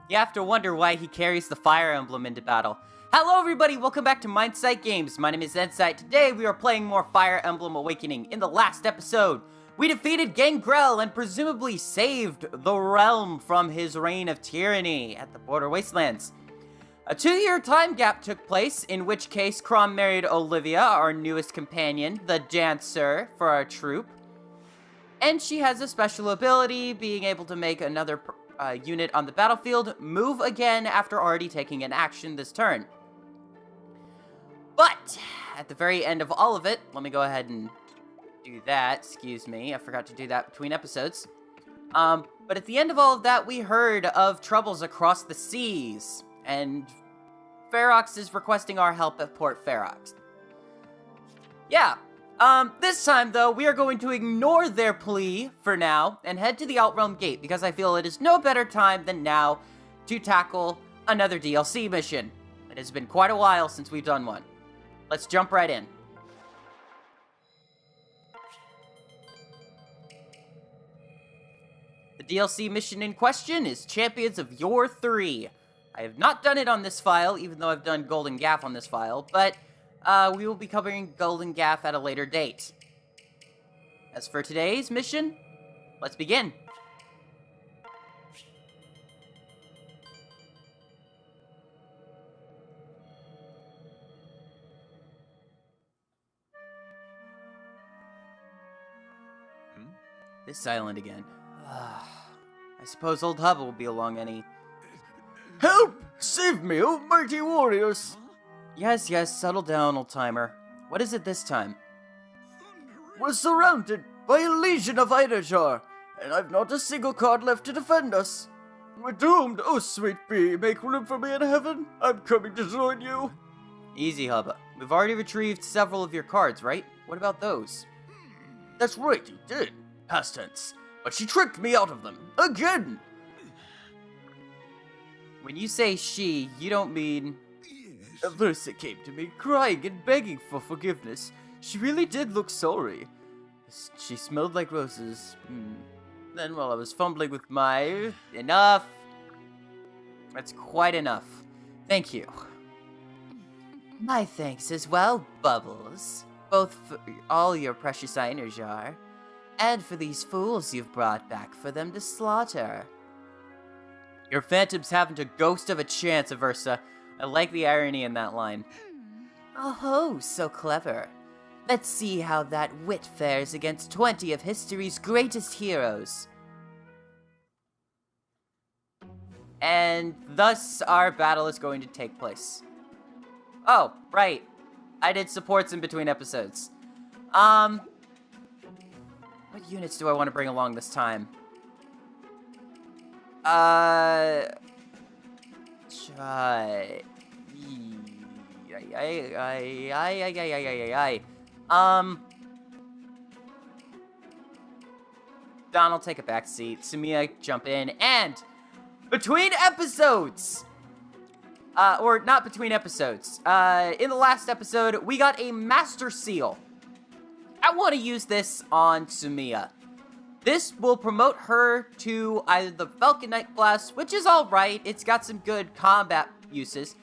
You have to wonder why he carries the fire emblem into battle. Hello everybody, welcome back to N-Sight Games. My name is N-Sight. Today we are playing more Fire Emblem Awakening. In the last episode, we defeated Gangrel and presumably saved the realm from his reign of tyranny at the Border Wastelands. A 2-year time gap took place, in which case Chrom married Olivia, our newest companion, the dancer for our troupe. And she has a special ability, being able to make another unit on the battlefield move again after already taking an action this turn. But, at the very end of all of it, let me go ahead and do that. Excuse me, I forgot to do that between episodes. But at the end of all of that, we heard of troubles across the seas, and Ferox is requesting our help at Port Ferox. Yeah, this time, though, we are going to ignore their plea for now and head to the Outrealm Gate, because I feel it is no better time than now to tackle another DLC mission. It has been quite a while since we've done one. Let's jump right in. The DLC mission in question is Champions of Yore 3. I have not done it on this file, even though I've done Golden Gaff on this file, but we will be covering Golden Gaff at a later date. As for today's mission, let's begin. This island again. I suppose Old Hubba will be along any... Help! Save me, oh mighty warriors! Yes, settle down, old-timer. What is it this time? We're surrounded by a legion of Einherjar, and I've not a single card left to defend us. We're doomed, oh sweet bee, make room for me in heaven. I'm coming to join you. Easy, Hubba. We've already retrieved several of your cards, right? What about those? That's right, he did. Past tense. But she tricked me out of them. Again! When you say she, you don't mean... Versa came to me, crying and begging for forgiveness. She really did look sorry. She smelled like roses. Then while I was fumbling with my... Enough! That's quite enough. Thank you. My thanks as well, Bubbles. Both for all your precious Einherjar, and for these fools you've brought back for them to slaughter. Your phantoms haven't a ghost of a chance, Aversa. I like the irony in that line. Oh, so clever. Let's see how that wit fares against 20 of history's greatest heroes. And thus, our battle is going to take place. Oh, right. I did supports in between episodes. What units do I want to bring along this time? Don will take a back seat. Sumia jump in, and between episodes, or not between episodes, in the last episode, we got a Master Seal. I want to use this on Sumia. This will promote her to either the Falcon Knight class, which is alright, it's got some good combat uses,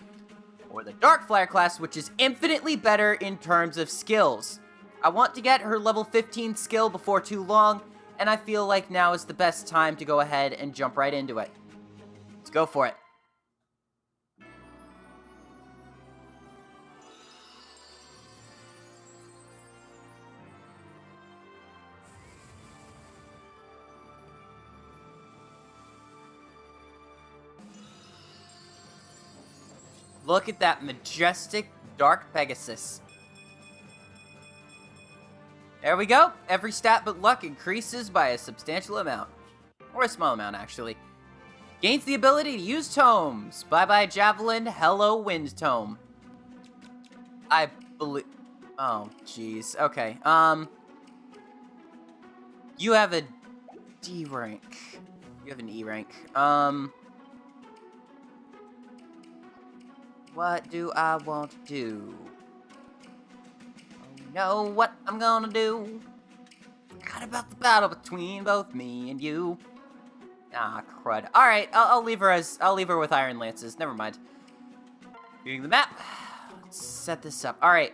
or the Darkflyer class, which is infinitely better in terms of skills. I want to get her level 15 skill before too long, and I feel like now is the best time to go ahead and jump right into it. Let's go for it. Look at that majestic Dark Pegasus. There we go. Every stat but luck increases by a substantial amount. Or a small amount, actually. Gains the ability to use tomes. Bye-bye Javelin, hello Wind Tome. I believe... Oh, jeez. Okay, you have a D rank. You have an E rank. What do I want to do? Oh, you know what I'm gonna do? Forgot about the battle between both me and you. Ah, crud. All right, I'll leave her with Iron Lances. Never mind. Viewing the map. Let's set this up. All right.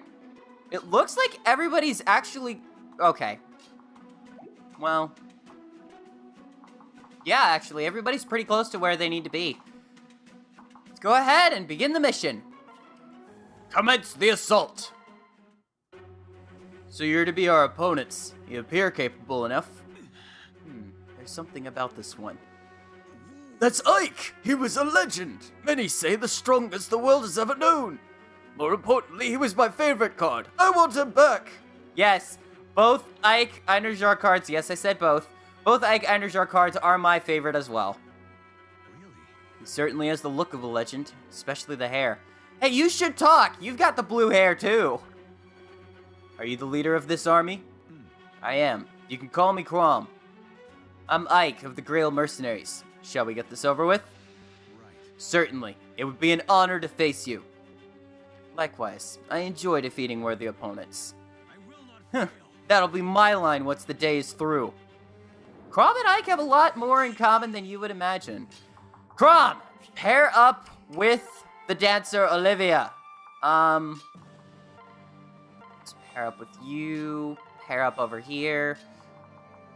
It looks like everybody's actually okay. Well, yeah, actually, everybody's pretty close to where they need to be. Let's go ahead and begin the mission. Commence the assault. So you're to be our opponents. You appear capable enough. There's something about this one. That's Ike! He was a legend! Many say the strongest the world has ever known! More importantly, he was my favorite card. I want him back! Yes, both Ike Einherjar cards, yes, I said both. Both Ike Einherjar cards are my favorite as well. Really? He certainly has the look of a legend, especially the hair. Hey, you should talk! You've got the blue hair, too! Are you the leader of this army? I am. You can call me Crom. I'm Ike of the Grail Mercenaries. Shall we get this over with? Right. Certainly. It would be an honor to face you. Likewise, I enjoy defeating worthy opponents. I will not fail. That'll be my line once the day is through. Crom and Ike have a lot more in common than you would imagine. Crom, pair up with the dancer Olivia. Let's pair up with you. Pair up over here.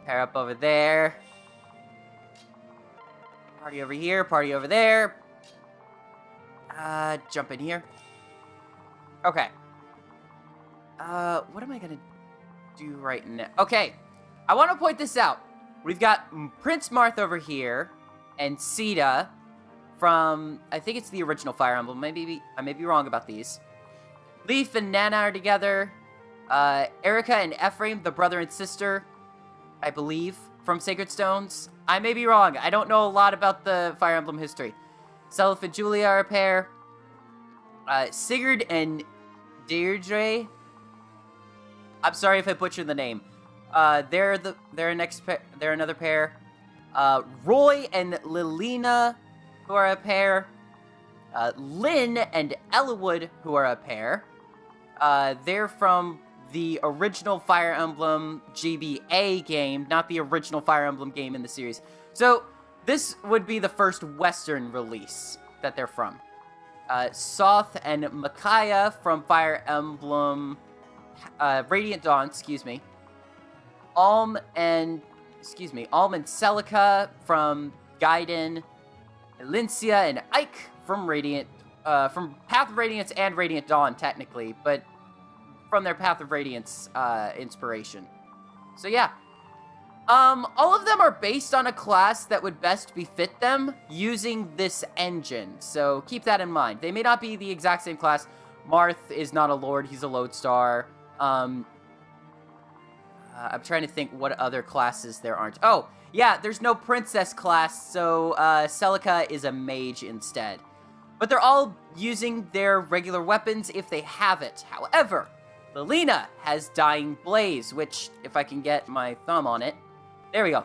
Pair up over there. Party over here, party over there. Jump in here. Okay. What am I gonna do right now? Okay, I want to point this out. We've got Prince Marth over here, and Sita from, I think it's the original Fire Emblem. I may be wrong about these. Leaf and Nana are together. Erica and Ephraim, the brother and sister, I believe, from Sacred Stones. I may be wrong. I don't know a lot about the Fire Emblem history. Seliph and Julia are a pair. Sigurd and Deirdre. I'm sorry if I butchered the name. They're another pair. Roy and Lilina, who are a pair. Lynn and Ellawood, who are a pair. They're from the original Fire Emblem GBA game, not the original Fire Emblem game in the series. So, this would be the first Western release that they're from. Soth and Micaiah from Fire Emblem Radiant Dawn, Alm and Celica from Gaiden, Elincia and Ike from from Path of Radiance and Radiant Dawn, technically, but from their Path of Radiance inspiration. So yeah. All of them are based on a class that would best befit them using this engine, so keep that in mind. They may not be the exact same class. Marth is not a lord, he's a lodestar. I'm trying to think what other classes there aren't. Oh, yeah, there's no princess class, so Celica is a mage instead. But they're all using their regular weapons if they have it. However, Lilina has Dying Blaze, which, if I can get my thumb on it, there we go.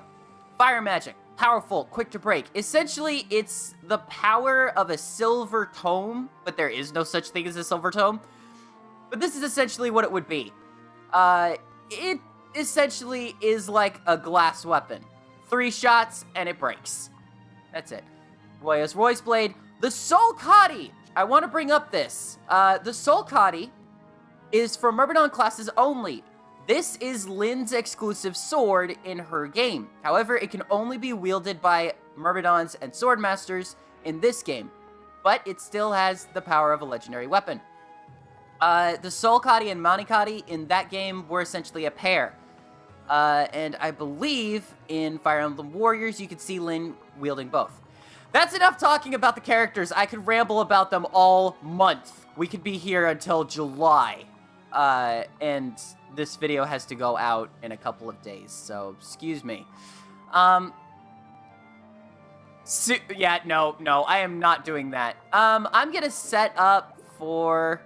Fire magic, powerful, quick to break. Essentially, it's the power of a silver tome, but there is no such thing as a silver tome. But this is essentially what it would be. It essentially is like a glass weapon. 3 shots, and it breaks. That's it. Roy has Roy's Blade. The Soul Kadi! I want to bring up this. The Soul Kadi is for Myrmidon classes only. This is Lynn's exclusive sword in her game. However, it can only be wielded by Myrmidons and Swordmasters in this game. But it still has the power of a legendary weapon. The Soul Kadi and Mani Kadi in that game were essentially a pair. And I believe in Fire Emblem Warriors, you could see Lynn wielding both. That's enough talking about the characters. I could ramble about them all month. We could be here until July. And this video has to go out in a couple of days, so excuse me. Yeah, no, I am not doing that. I'm gonna set up for...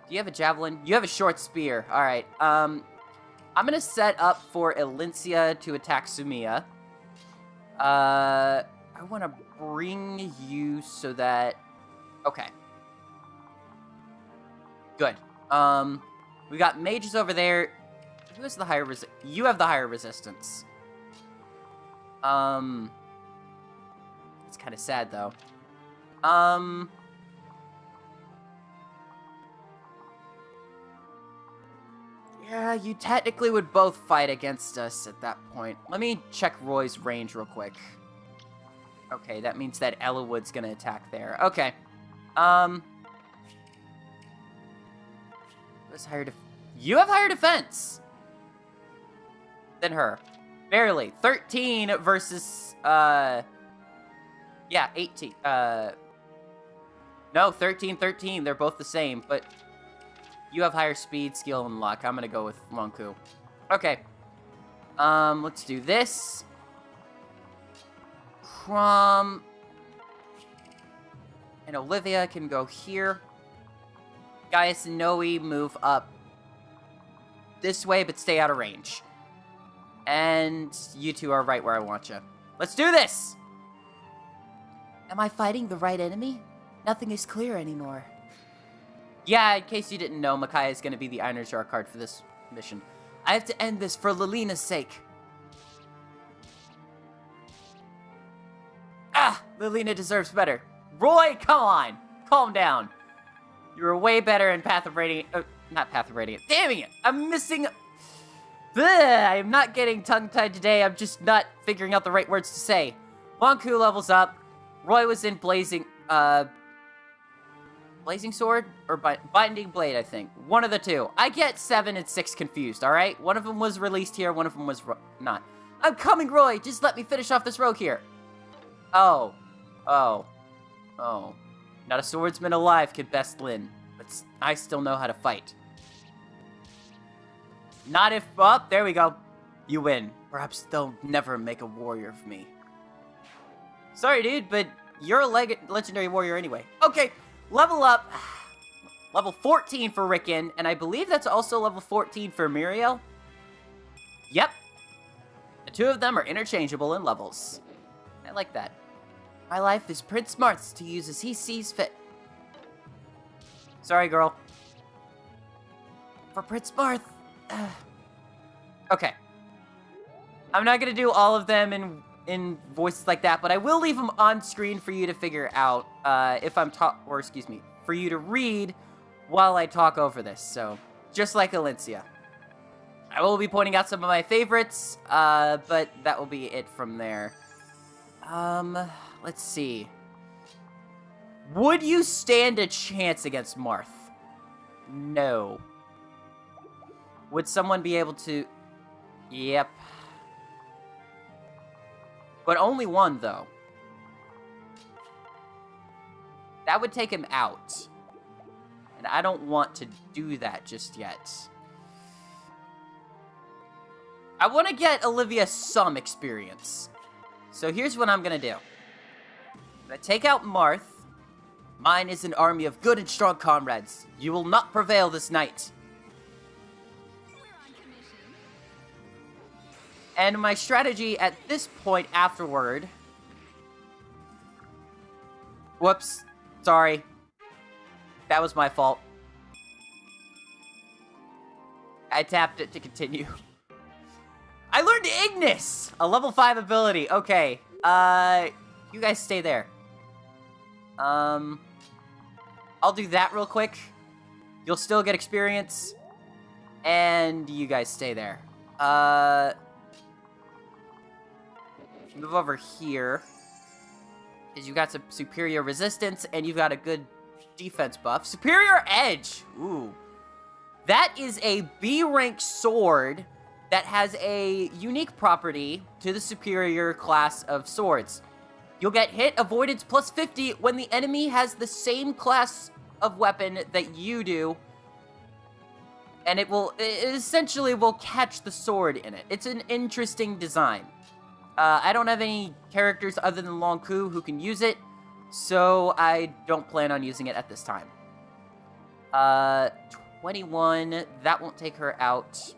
Do you have a javelin? You have a short spear. All right. I'm gonna set up for Elincia to attack Sumia. I want to bring you so that... Okay. Good. We got mages over there. Who has the higher You have the higher resistance. It's kind of sad, though. Yeah, you technically would both fight against us at that point. Let me check Roy's range real quick. Okay, that means that Ellawood's gonna attack there. Okay. What's higher you have higher defense than her. Barely. 13 versus, yeah, 18. No, 13, 13. They're both the same, but you have higher speed, skill, and luck. I'm gonna go with Lonku. Okay. Let's do this. Chrom and Olivia can go here. Gaius and Noe move up this way, but stay out of range. And you two are right where I want you. Let's do this! Am I fighting the right enemy? Nothing is clear anymore. Yeah, in case you didn't know, Micaiah is going to be the Einherjar card for this mission. I have to end this for Lilina's sake. Ah! Lilina deserves better. Roy, come on! Calm down. You were way better in Path of Radiant... not Path of Radiant. Damn it! I'm missing... I'm not getting tongue-tied today. I'm just not figuring out the right words to say. Lonku levels up. Roy was in Blazing... Blazing Sword? Or Binding Blade, I think. One of the two. I get 7 and 6 confused, alright? One of them was released here, one of them was not. I'm coming, Roy! Just let me finish off this rogue here. Oh. Oh. Oh. Not a swordsman alive could best Lyn, but I still know how to fight. Not if... Oh, there we go. You win. Perhaps they'll never make a warrior of me. Sorry, dude, but you're a legendary warrior anyway. Okay, level up. Level 14 for Rickon, and I believe that's also level 14 for Muriel. Yep. The two of them are interchangeable in levels. I like that. My life is Prince Marth's to use as he sees fit. Sorry, girl. For Prince Marth. Okay. I'm not gonna do all of them in voices like that, but I will leave them on screen for you to figure out if I'm for you to read while I talk over this. So, just like Alencia. I will be pointing out some of my favorites, but that will be it from there. Let's see. Would you stand a chance against Marth? No. Would someone be able to... Yep. But only one, though. That would take him out. And I don't want to do that just yet. I want to get Olivia some experience. So here's what I'm going to do. I'm going to take out Marth. Mine is an army of good and strong comrades. You will not prevail this night. And my strategy at this point afterward... Whoops. Sorry. That was my fault. I tapped it to continue. I learned Ignis! A level 5 ability. Okay. You guys stay there. I'll do that real quick. You'll still get experience. And you guys stay there. Move over here. Because you've got some superior resistance, and you've got a good defense buff. Superior Edge! Ooh. That is a B-rank sword that has a unique property to the superior class of swords. You'll get hit avoidance plus 50 when the enemy has the same class of weapon that you do. And it essentially will catch the sword in it. It's an interesting design. I don't have any characters other than Lonku who can use it, so I don't plan on using it at this time. 21, that won't take her out.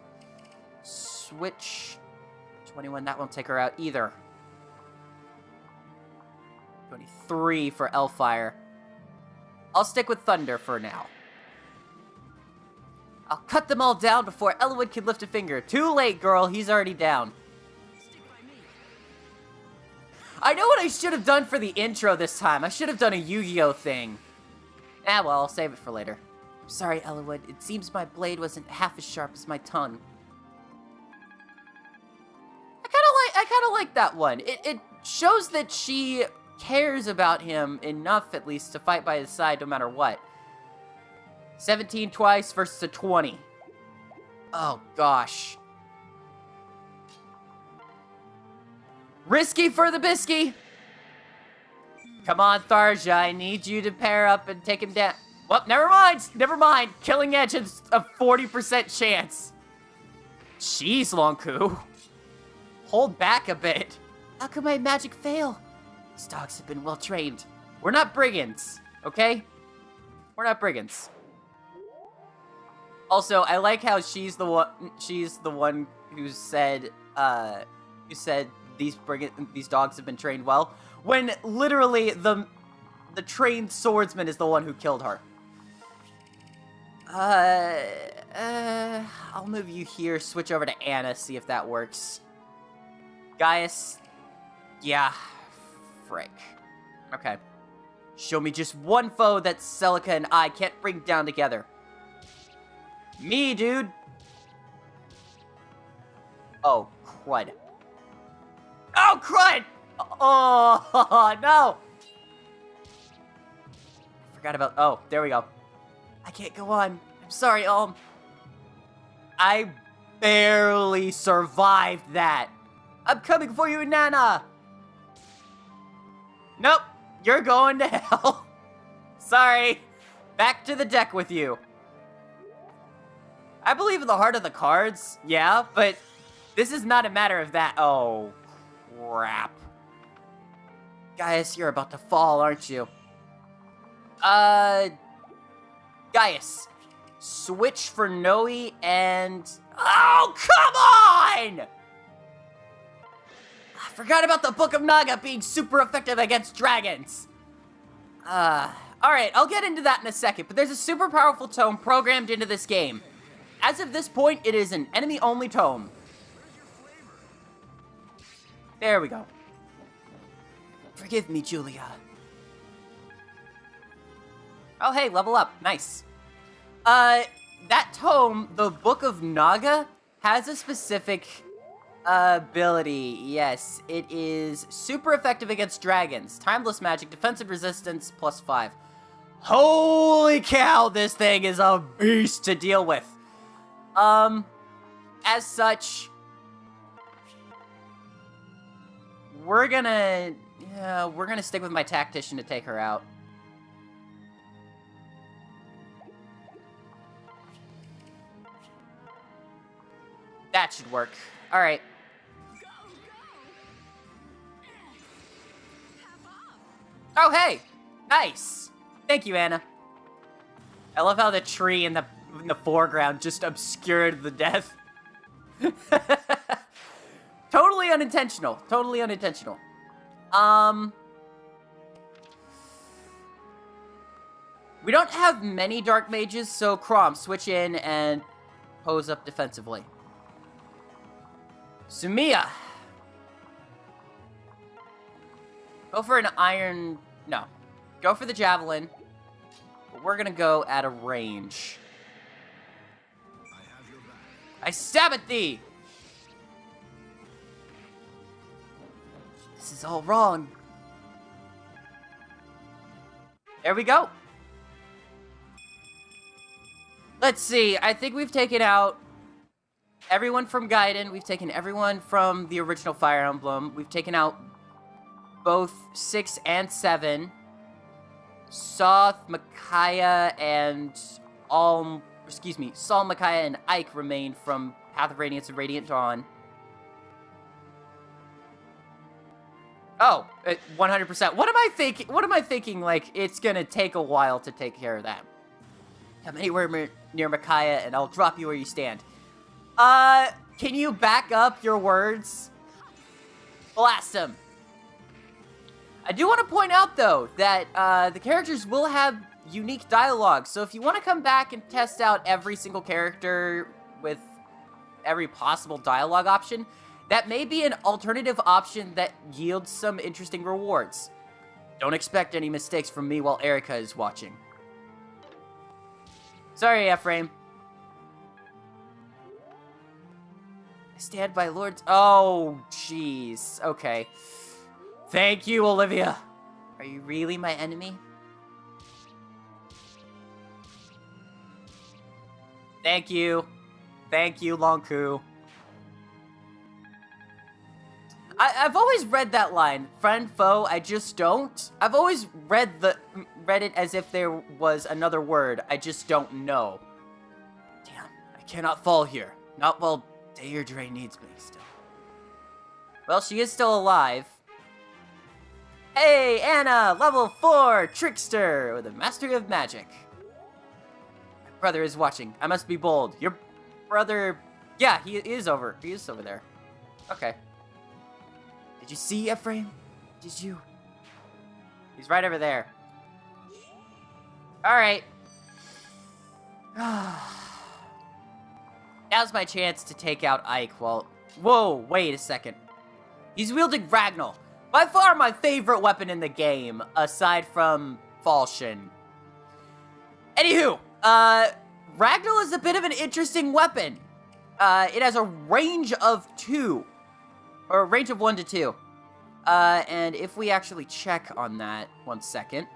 Switch. 21, that won't take her out either. 23 for Elfire. I'll stick with Thunder for now. I'll cut them all down before Ellawood can lift a finger. Too late, girl. He's already down. I know what I should have done for the intro this time. I should have done a Yu-Gi-Oh thing. Well, I'll save it for later. I'm sorry, Ellawood. It seems my blade wasn't half as sharp as my tongue. I kind of like that one. It shows that she cares about him enough, at least, to fight by his side no matter what. 17 twice versus a 20. Oh, gosh. Risky for the bisky. Come on, Tharja. I need you to pair up and take him down. Well, never mind. Never mind. Killing Edge has a 40% chance. Jeez, Lonku. Hold back a bit. How could my magic fail? These dogs have been well trained. We're not brigands, okay? We're not brigands. Also, I like how she's the one who said these dogs have been trained well, when literally the trained swordsman is the one who killed her. I'll move you here, switch over to Anna, see if that works. Gaius, yeah, frick. Okay. Show me just one foe that Celica and I can't bring down together. Me, dude. Oh, crud. Oh, crud! Oh, no! Forgot about... Oh, there we go. I can't go on. I'm sorry, I barely survived that. I'm coming for you, Nana! Nope. You're going to hell. Sorry. Back to the deck with you. I believe in the heart of the cards, yeah, but this is not a matter of that. Oh, crap. Gaius, you're about to fall, aren't you? Gaius, switch for Noe and... Oh, come on! I forgot about the Book of Naga being super effective against dragons. Alright, I'll get into that in a second, but there's a super powerful tome programmed into this game. As of this point, it is an enemy-only tome. There we go. Forgive me, Julia. Oh, hey, level up. Nice. That tome, the Book of Naga, has a specific ability. Yes, it is super effective against dragons. Timeless magic, defensive resistance, +5. Holy cow, this thing is a beast to deal with. As such, we're gonna stick with my tactician to take her out. That should work. All right. Oh, hey! Nice! Thank you, Anna. I love how the tree in the foreground just obscured the death. Totally unintentional. Totally unintentional. We don't have many dark mages, so Crom, switch in and pose up defensively. Sumiya. Go for an iron... No. Go for the javelin. But we're gonna go at a range. I stab at thee! This is all wrong. There we go. Let's see. I think we've taken out everyone from Gaiden. We've taken everyone from the original Fire Emblem. We've taken out both 6 and 7. Soth, Micaiah, and Saul, Micaiah, and Ike remain from Path of Radiance and Radiant Dawn. Oh, 100%. What am I thinking? What am I thinking? Like, it's gonna take a while to take care of that. Come anywhere near Micaiah, and I'll drop you where you stand. Can you back up your words? Blast him. I do want to point out, though, that the characters will have unique dialogue. So if you want to come back and test out every single character with every possible dialogue option, that may be an alternative option that yields some interesting rewards. Don't expect any mistakes from me while Erica is watching. Sorry, Ephraim. I stand by Lord's... Oh, jeez. Okay. Thank you, Olivia. Are you really my enemy? Thank you. Thank you, Lonku. I've always read that line, friend, foe, I just don't. I've always read it as if there was another word, I just don't know. Damn, I cannot fall here. Not while Deirdre needs me still. Well, she is still alive. Hey, Anna, level 4 trickster with a mastery of magic. My brother is watching. I must be bold. Your brother, yeah, he is over there. Okay. Did you see Ephraim? Did you? He's right over there. Alright. Now's my chance to take out Ike while... Whoa, wait a second. He's wielding Ragnall. By far my favorite weapon in the game, aside from Falchion. Anywho, Ragnall is a bit of an interesting weapon. It has a range of 2. Or a range of 1 to 2. And if we actually check on that, 1 second.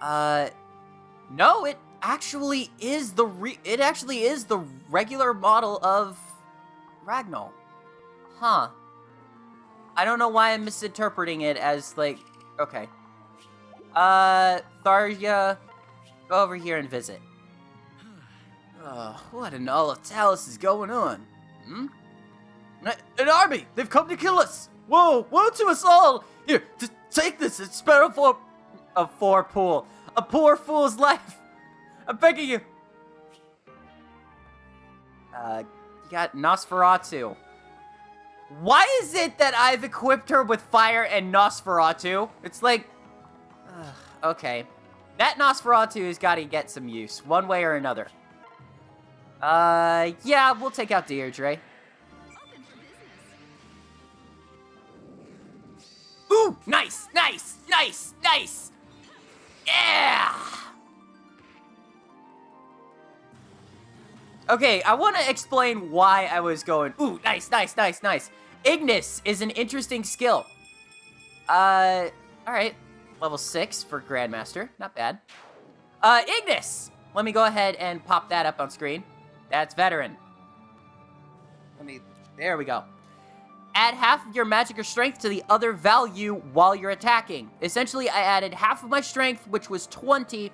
No, it actually is the regular model of Ragnall. Huh. I don't know why I'm misinterpreting it as, like, okay. Tharja, go over here and visit. What in all of Talos is going on? An army! They've come to kill us! Whoa! Woe to us all! Here, take this and spare a poor fool's life! I'm begging you! You got Nosferatu. Why is it that I've equipped her with fire and Nosferatu? It's like... okay. That Nosferatu has got to get some use, one way or another. Yeah, we'll take out Deirdre. Ooh, nice, nice, nice, nice! Yeah! Okay, I want to explain why I was going, ooh, nice, nice, nice, nice. Ignis is an interesting skill. Alright. Level 6 for Grandmaster. Not bad. Ignis! Let me go ahead and pop that up on screen. That's veteran. There we go. Add half of your magic or strength to the other value while you're attacking. Essentially, I added half of my strength, which was 20,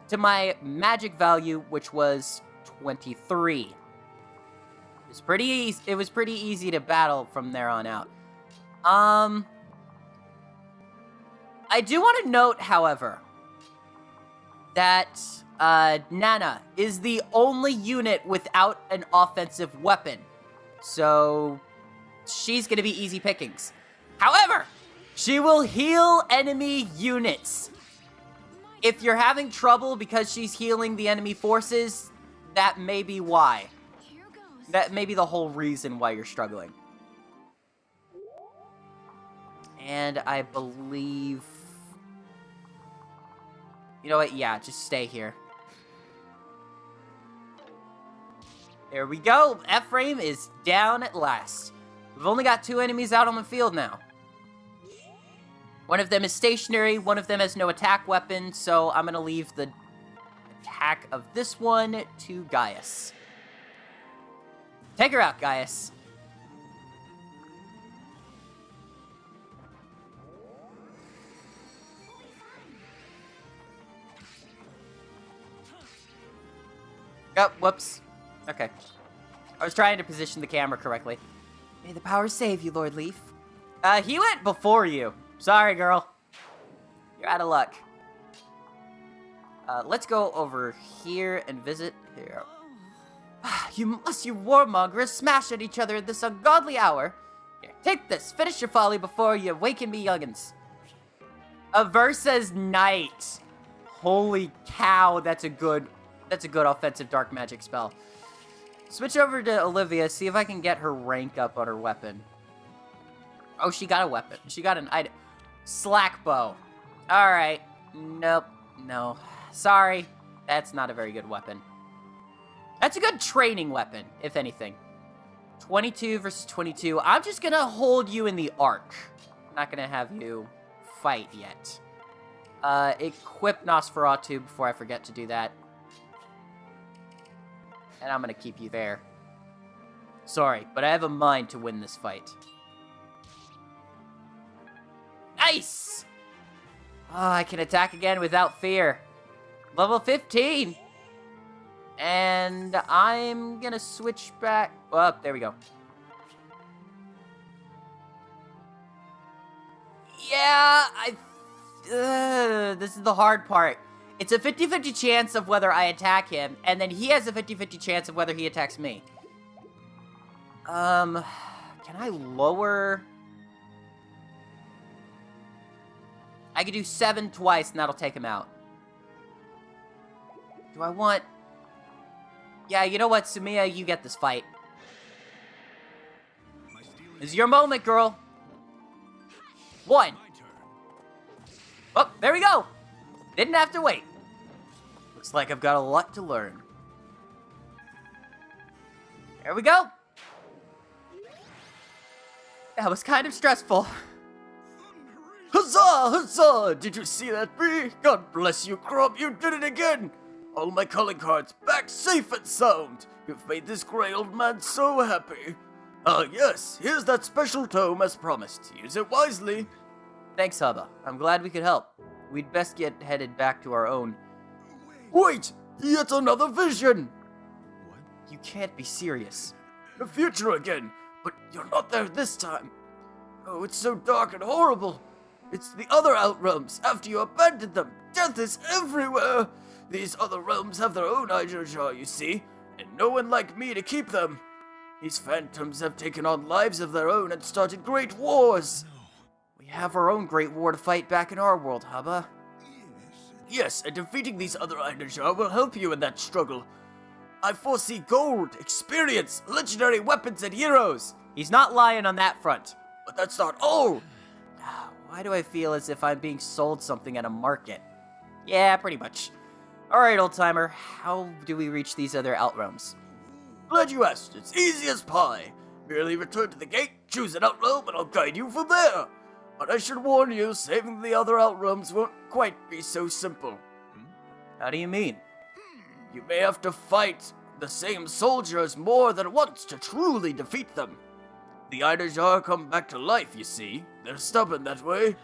to my magic value, which was 23. It was pretty easy to battle from there on out. I do want to note, however, that Nana is the only unit without an offensive weapon. So she's going to be easy pickings. However, she will heal enemy units. If you're having trouble because she's healing the enemy forces, that may be why. That may be the whole reason why you're struggling. And I believe... You know what? Yeah, just stay here. There we go. Ephraim is down at last. We've only got 2 enemies out on the field now. One of them is stationary. One of them has no attack weapon. So I'm going to leave the attack of this one to Gaius. Take her out, Gaius. Oh, whoops. Okay. I was trying to position the camera correctly. May the power save you, Lord Leaf. He went before you. Sorry, girl. You're out of luck. Let's go over here and visit here. You warmongers smash at each other at this ungodly hour. Here, take this. Finish your folly before you awaken me youngins. Aversa's Knight. Holy cow, that's a good That's a good offensive dark magic spell. Switch over to Olivia, see if I can get her rank up on her weapon. Oh, she got a weapon. She got an item. Slack bow. Alright. Nope. No. Sorry. That's not a very good weapon. That's a good training weapon, if anything. 22 versus 22. I'm just gonna hold you in the arc. I'm not gonna have you fight yet. Equip Nosferatu before I forget to do that. And I'm gonna keep you there. Sorry, but I have a mind to win this fight. Nice! Oh, I can attack again without fear. Level 15! And I'm gonna switch back. Oh, there we go. Yeah, this is the hard part. It's a 50-50 chance of whether I attack him, and then he has a 50-50 chance of whether he attacks me. Can I lower? I could do 7 twice, and that'll take him out. Do I want... Yeah, you know what, Sumiya, you get this fight. This is your moment, girl. 1. Oh, there we go. Didn't have to wait. Looks like I've got a lot to learn. There we go. That was kind of stressful. Huzzah! Huzzah! Did you see that, Bee? God bless you, Crop. You did it again. All my calling cards back safe and sound. You've made this grey old man so happy. Yes, here's that special tome as promised. Use it wisely. Thanks, Hubba. I'm glad we could help. We'd best get headed back to our own. Wait! Yet another vision! What? You can't be serious. The future again, but you're not there this time. Oh, it's so dark and horrible. It's the other outrealms after you abandoned them. Death is everywhere. These other realms have their own Einherjar, you see, and no one like me to keep them. These phantoms have taken on lives of their own and started great wars. We have our own great war to fight back in our world, Hubba. Yes, and defeating these other Einherjar will help you in that struggle. I foresee gold, experience, legendary weapons, and heroes. He's not lying on that front. But that's not all. Why do I feel as if I'm being sold something at a market? Yeah, pretty much. Alright, old-timer, how do we reach these other outrealms? Glad you asked. It's easy as pie. Merely return to the gate, choose an outrealm, and I'll guide you from there. But I should warn you, saving the other outrealms won't quite be so simple. How do you mean? You may have to fight the same soldiers more than once to truly defeat them. The Einherjar come back to life, you see. They're stubborn that way.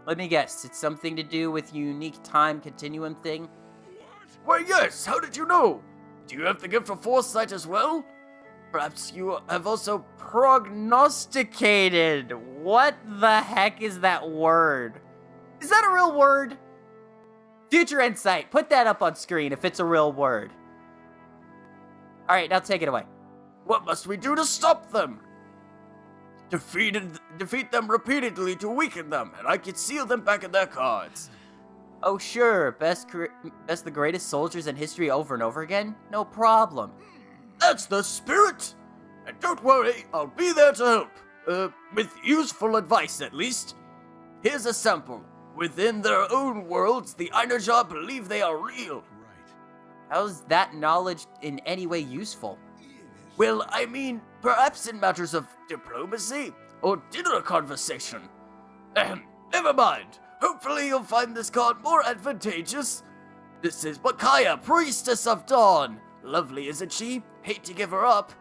Let me guess, it's something to do with unique time continuum thing? Why, yes, how did you know? Do you have the gift of foresight as well? Perhaps you have also Prognosticated. What the heck is that word? Is that a real word? Future insight. Put that up on screen if it's a real word. Alright, now take it away. What must we do to stop them? Defeat them repeatedly to weaken them, and I can seal them back in their cards. Oh sure, best the greatest soldiers in history over and over again? No problem. That's the spirit! And don't worry, I'll be there to help. With useful advice at least. Here's a sample. Within their own worlds, the Einherjar believe they are real. Right. How's that knowledge in any way useful? Well, I mean, perhaps in matters of diplomacy or dinner conversation. Never mind. Hopefully you'll find this card more advantageous. This is Micaiah, Priestess of Dawn. Lovely, isn't she? Hate to give her up.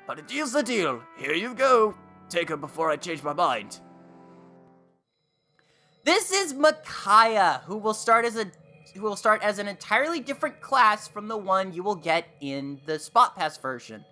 But a deal's a deal. Here you go. Take her before I change my mind. This is Micaiah, who will start as an entirely different class from the one you will get in the Spot Pass version.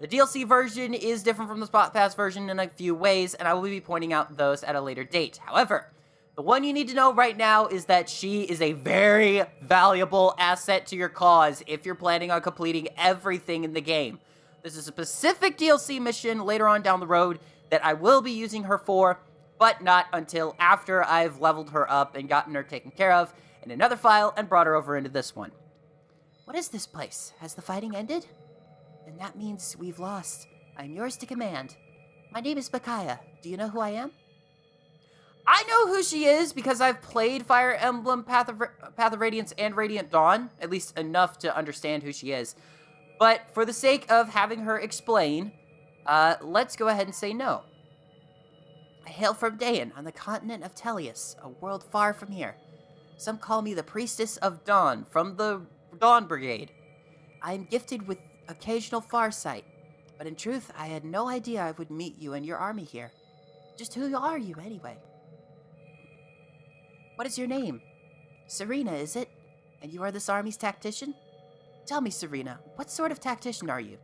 The DLC version is different from the Spot Pass version in a few ways, and I will be pointing out those at a later date. However, the one you need to know right now is that she is a very valuable asset to your cause if you're planning on completing everything in the game. This is a specific DLC mission later on down the road that I will be using her for, but not until after I've leveled her up and gotten her taken care of in another file and brought her over into this one. What is this place? Has the fighting ended? Then that means we've lost. I'm yours to command. My name is Bakaya. Do you know who I am? I know who she is because I've played Fire Emblem, Path of Radiance, and Radiant Dawn, at least enough to understand who she is. But for the sake of having her explain, let's go ahead and say no. I hail from Dayan on the continent of Tellius, a world far from here. Some call me the Priestess of Dawn from the Dawn Brigade. I am gifted with occasional farsight, but in truth, I had no idea I would meet you and your army here. Just who are you, anyway? What is your name? Serena, is it? And you are this army's tactician? Tell me, Serena, what sort of tactician are you?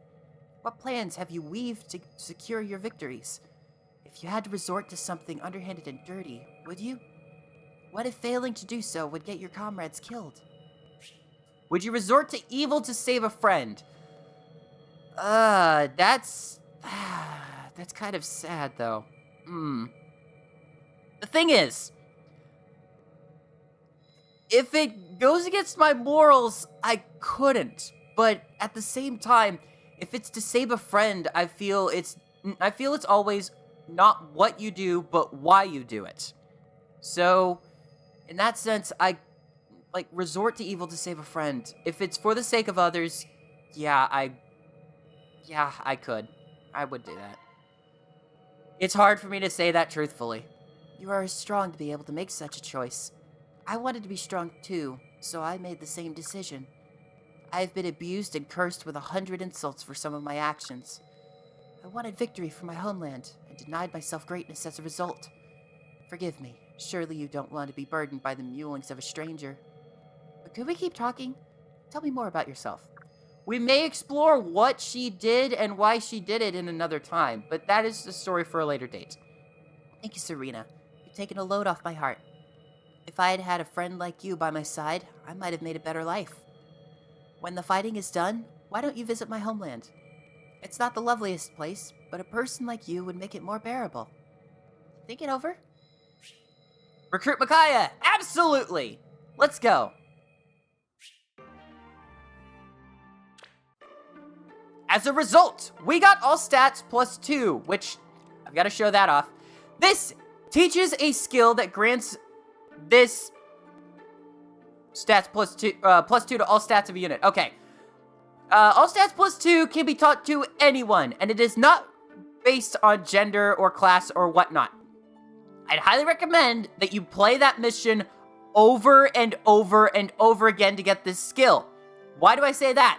What plans have you weaved to secure your victories? If you had to resort to something underhanded and dirty, would you? What if failing to do so would get your comrades killed? Would you resort to evil to save a friend? That's kind of sad, though. The thing is, if it goes against my morals, I couldn't. But at the same time, if it's to save a friend, I feel it's always not what you do, but why you do it. So, in that sense, I resort to evil to save a friend. If it's for the sake of others, I could. I would do that. It's hard for me to say that truthfully. You are strong to be able to make such a choice. I wanted to be strong too, so I made the same decision. I have been abused and cursed with 100 insults for some of my actions. I wanted victory for my homeland, and denied myself greatness as a result. Forgive me. Surely you don't want to be burdened by the mewlings of a stranger. But could we keep talking? Tell me more about yourself. We may explore what she did and why she did it in another time, but that is a story for a later date. Thank you, Serena. You've taken a load off my heart. If I had had a friend like you by my side, I might have made a better life. When the fighting is done, why don't you visit my homeland? It's not the loveliest place, but a person like you would make it more bearable. Think it over? Recruit Micaiah! Absolutely! Let's go. As a result, we got all stats +2, which I've got to show that off. This teaches a skill that grants this stats +2 to all stats of a unit. Okay. All stats +2 can be taught to anyone, and it is not based on gender or class or whatnot. I'd highly recommend that you play that mission over and over and over again to get this skill. Why do I say that?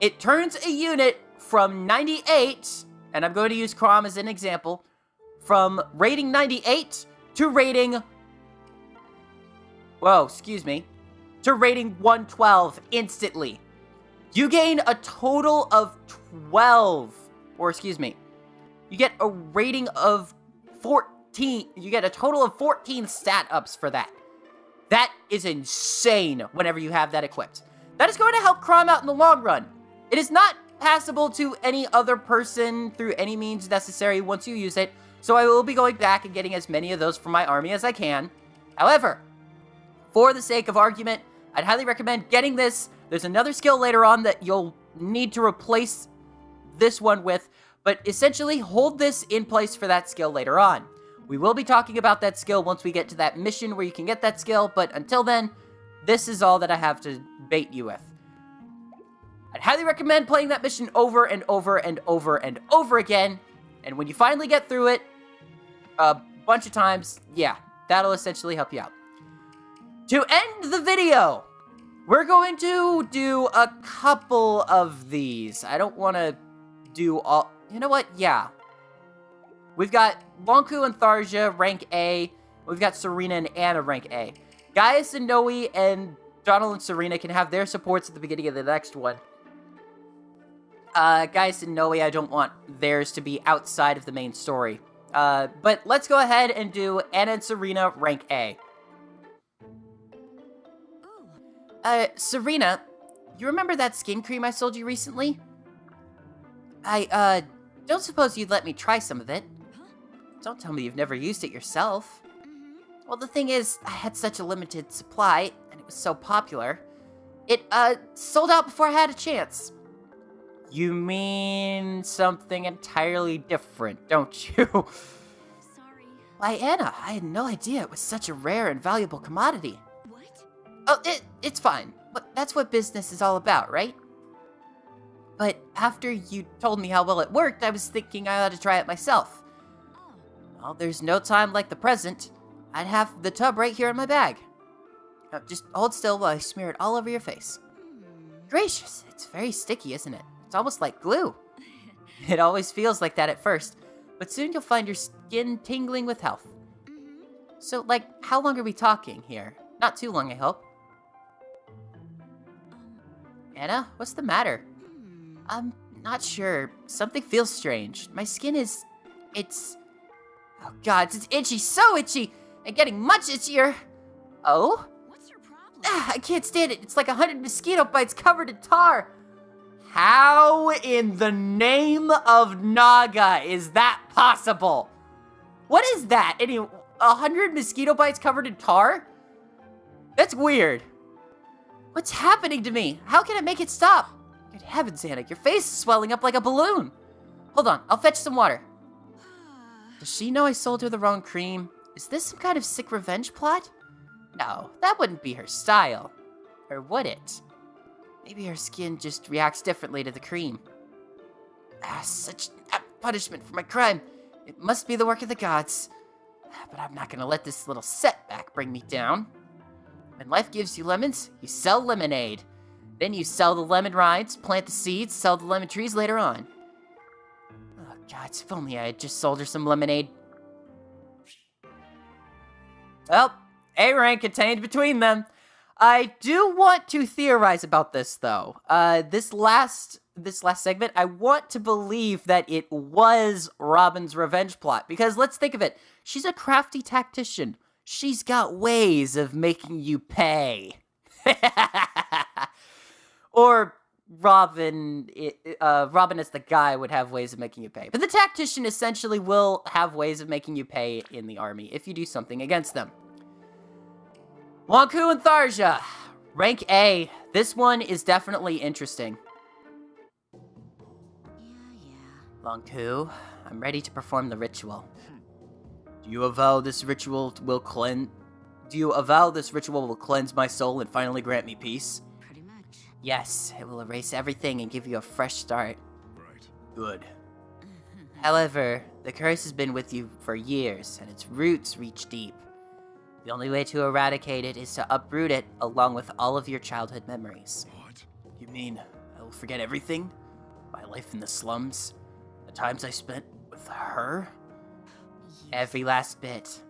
It turns a unit from 98, and I'm going to use Crom as an example, from rating 98 to rating... to rating 112 instantly. You gain a total of 12, you get a rating of 14, you get a total of 14 stat ups for that. That is insane whenever you have that equipped. That is going to help Crom out in the long run. It is not passable to any other person through any means necessary once you use it, so I will be going back and getting as many of those for my army as I can. However, for the sake of argument, I'd highly recommend getting this. There's another skill later on that you'll need to replace this one with, but essentially hold this in place for that skill later on. We will be talking about that skill once we get to that mission where you can get that skill, but until then, this is all that I have to bait you with. I'd highly recommend playing that mission over and over and over and over again, and when you finally get through it a bunch of times, yeah, that'll essentially help you out. To end the video, we're going to do a couple of these. I don't want to do all... You know what? Yeah. We've got Lonku and Tharja, rank A. We've got Serena and Anna, rank A. Gaius and Noe and Donald and Serena can have their supports at the beginning of the next one. Gaius and Noe, I don't want theirs to be outside of the main story. But let's go ahead and do Anna and Serena, rank A. Serena, you remember that skin cream I sold you recently? I, don't suppose you'd let me try some of it? Don't tell me you've never used it yourself. Well, the thing is, I had such a limited supply, and it was so popular. It, sold out before I had a chance. You mean something entirely different, don't you? Sorry. Why, Anna, I had no idea it was such a rare and valuable commodity. What? Oh, it's fine. But that's what business is all about, right? But after you told me how well it worked, I was thinking I ought to try it myself. Oh. Well, there's no time like the present. I'd have the tub right here in my bag. Now, just hold still while I smear it all over your face. Gracious, it's very sticky, isn't it? It's almost like glue. It always feels like that at first, but soon you'll find your skin tingling with health. So, like, how long are we talking here? Not too long, I hope. Anna, what's the matter? I'm not sure. Something feels strange. My skin is... Oh god, it's itchy, so itchy! And getting much itchier! Oh? What's your problem? I can't stand it. It's like 100 mosquito bites covered in tar. How in the name of Naga is that possible? What is that? 100 mosquito bites covered in tar? That's weird. What's happening to me? How can I make it stop? Good heavens, Anna, your face is swelling up like a balloon. Hold on, I'll fetch some water. Does she know I sold her the wrong cream? Is this some kind of sick revenge plot? No, that wouldn't be her style. Or would it? Maybe her skin just reacts differently to the cream. Such punishment for my crime. It must be the work of the gods. But I'm not gonna let this little setback bring me down. When life gives you lemons, you sell lemonade. Then you sell the lemon rinds, plant the seeds, sell the lemon trees later on. Oh god, if only I had just sold her some lemonade. Well, A rank contained between them. I do want to theorize about this, though. This last segment, I want to believe that it was Robin's revenge plot. Because let's think of it. She's a crafty tactician. She's got ways of making you pay. Or Robin as the guy would have ways of making you pay. But the tactician essentially will have ways of making you pay in the army if you do something against them. Lonku and Tharja. Rank A. This one is definitely interesting. Yeah. Lonku, I'm ready to perform the ritual. Do you avow this ritual will cleanse my soul and finally grant me peace? Pretty much. Yes, it will erase everything and give you a fresh start. Right. Good. However, the curse has been with you for years, and its roots reach deep. The only way to eradicate it is to uproot it along with all of your childhood memories. What? You mean I will forget everything? My life in the slums? The times I spent with her? Every last bit.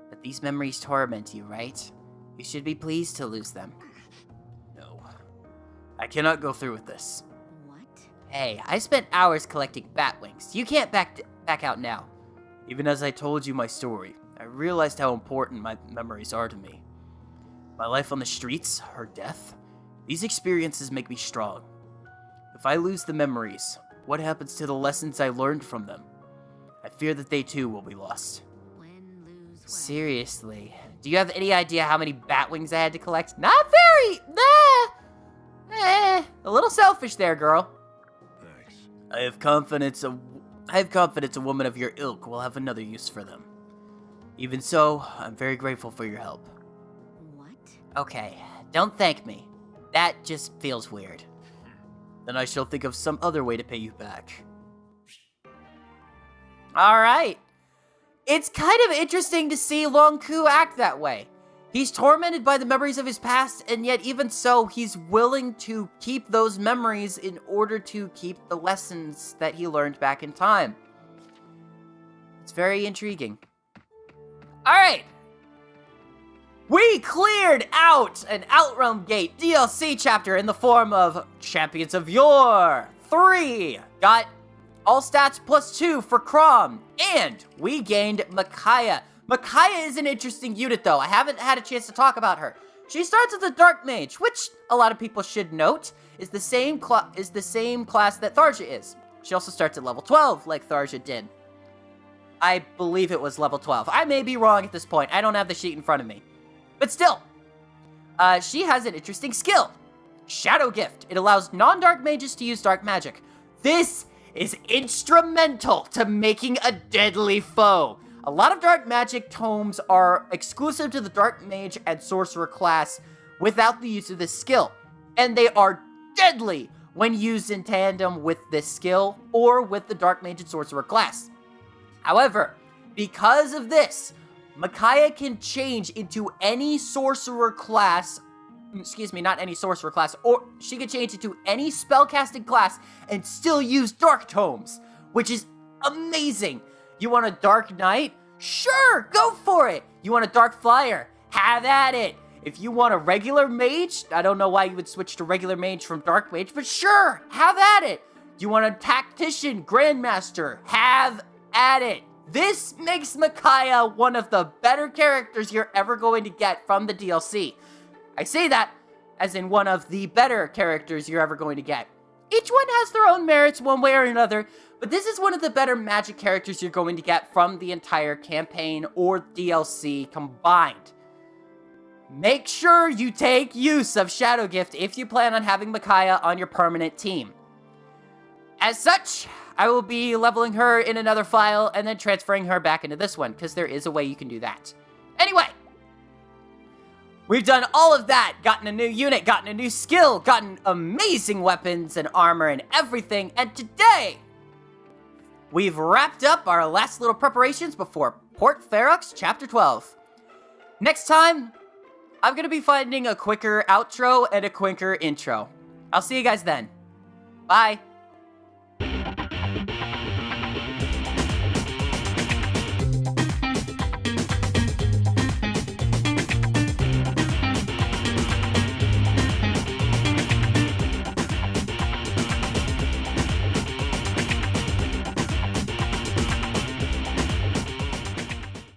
But these memories torment you, right? You should be pleased to lose them. No. I cannot go through with this. What? Hey, I spent hours collecting bat wings. You can't back out now. Even as I told you my story, I realized how important my memories are to me. My life on the streets, her death, these experiences make me strong. If I lose the memories, what happens to the lessons I learned from them? I fear that they too will be lost. When, lose, when. Seriously, do you have any idea how many bat wings I had to collect? Not very! A little selfish there, girl. Thanks. I have confidence a woman of your ilk will have another use for them. Even so, I'm very grateful for your help. What? Okay, don't thank me. That just feels weird. Then I shall think of some other way to pay you back. Alright. It's kind of interesting to see Lonku act that way. He's tormented by the memories of his past, and yet even so, he's willing to keep those memories in order to keep the lessons that he learned back in time. It's very intriguing. Alright. We cleared out an Outrealm Gate DLC chapter in the form of Champions of Yore 3. Got all stats +2 for Crom. And we gained Micaiah. Micaiah is an interesting unit, though. I haven't had a chance to talk about her. She starts as a Dark Mage, which a lot of people should note is the same class that Tharja is. She also starts at level 12, like Tharja did. I believe it was level 12. I may be wrong at this point. I don't have the sheet in front of me. But still, she has an interesting skill. Shadow Gift. It allows non-dark mages to use dark magic. This is instrumental to making a deadly foe. A lot of dark magic tomes are exclusive to the dark mage and sorcerer class without the use of this skill, and they are deadly when used in tandem with this skill or with the dark mage and sorcerer class. However, because of this, Micaiah can change into any sorcerer class, not any sorcerer class, or she can change into any spellcasting class and still use dark tomes, which is amazing. You want a dark knight? Sure, go for it. You want a dark flyer? Have at it. If you want a regular mage, I don't know why you would switch to regular mage from dark mage, but sure, have at it. You want a tactician, grandmaster? Have at it. This makes Micaiah one of the better characters you're ever going to get from the DLC. I say that as in one of the better characters you're ever going to get. Each one has their own merits one way or another, but this is one of the better magic characters you're going to get from the entire campaign or DLC combined. Make sure you take use of Shadow Gift if you plan on having Micaiah on your permanent team. As such, I will be leveling her in another file and then transferring her back into this one, because there is a way you can do that. Anyway, we've done all of that, gotten a new unit, gotten a new skill, gotten amazing weapons and armor and everything, and today, we've wrapped up our last little preparations before Port Ferox Chapter 12. Next time, I'm going to be finding a quicker outro and a quicker intro. I'll see you guys then. Bye.